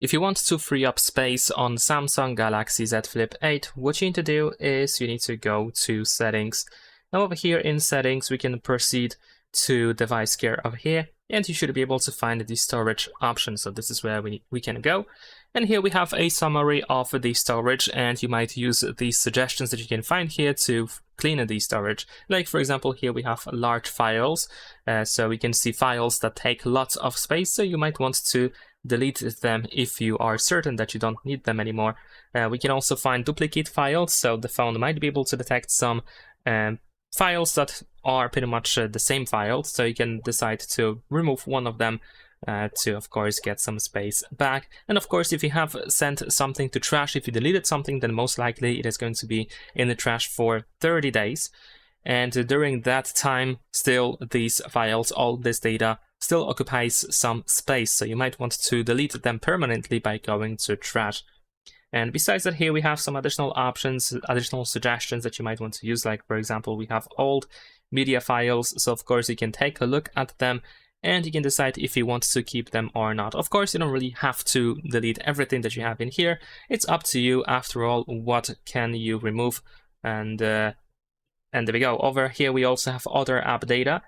If you want to free up space on Samsung Galaxy Z Flip 8, what you need to do is you need to go to Settings. Now over here in Settings, we can proceed to Device Care over here, and you should be able to find the storage option. So this is where we can go. And here we have a summary of the storage, and you might use these suggestions that you can find here to clean the storage. Like for example, here we have large files, so we can see files that take lots of space, so you might want to delete them if you are certain that you don't need them anymore. We can also find duplicate files, so the phone might be able to detect some files that are pretty much the same file, so you can decide to remove one of them to, of course, get some space back. And of course, if you have sent something to trash, if you deleted something, then most likely it is going to be in the trash for 30 days. And during that time, still these files, all this data, still occupies some space, so you might want to delete them permanently by going to trash. And besides that, here we have some additional options, additional suggestions that you might want to use. Like for example, we have old media files, so of course you can take a look at them and you can decide if you want to keep them or not. Of course, you don't really have to delete everything that you have in here. It's up to you. After all, what can you remove? And there we go. Over here we also have other app data.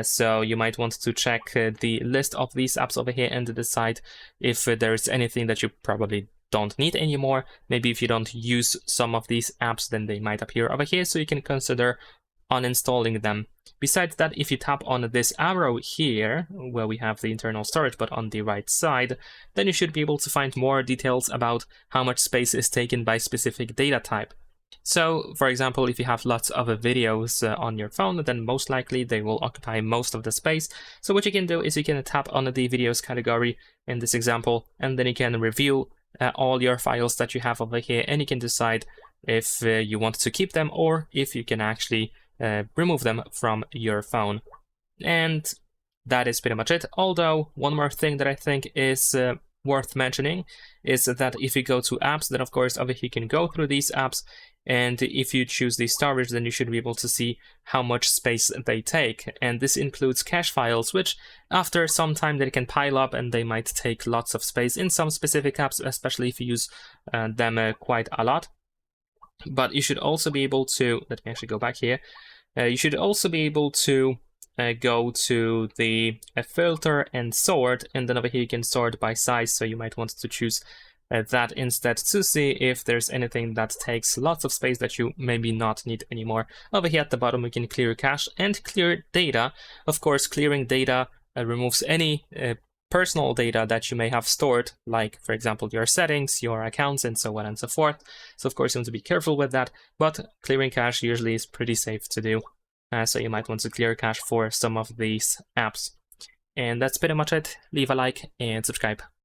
So you might want to check the list of these apps over here and decide if there's anything that you probably don't need anymore. Maybe if you don't use some of these apps, then they might appear over here, so you can consider uninstalling them. Besides that, if you tap on this arrow here, where we have the internal storage, but on the right side, then you should be able to find more details about how much space is taken by specific data type. So, for example, if you have lots of videos on your phone, then most likely they will occupy most of the space. So what you can do is you can tap on the videos category in this example, and then you can review all your files that you have over here, and you can decide if you want to keep them or if you can actually remove them from your phone. And that is pretty much it. Although, one more thing that I think is worth mentioning is that if you go to apps, then of course over here you can go through these apps, and if you choose the storage, then you should be able to see how much space they take. And this includes cache files, which after some time they can pile up and they might take lots of space in some specific apps, especially if you use them quite a lot. But you should also be able to, let me actually go back here, you should also be able to go to the filter and sort, and then over here you can sort by size, so you might want to choose that instead to see if there's anything that takes lots of space that you maybe not need anymore. Over here at the bottom we can clear cache and clear data. Of course, clearing data removes any personal data that you may have stored, like for example your settings, your accounts, and so on and so forth. So of course you want to be careful with that, but clearing cache usually is pretty safe to do. So you might want to clear cache for some of these apps. And that's pretty much it. Leave a like and subscribe.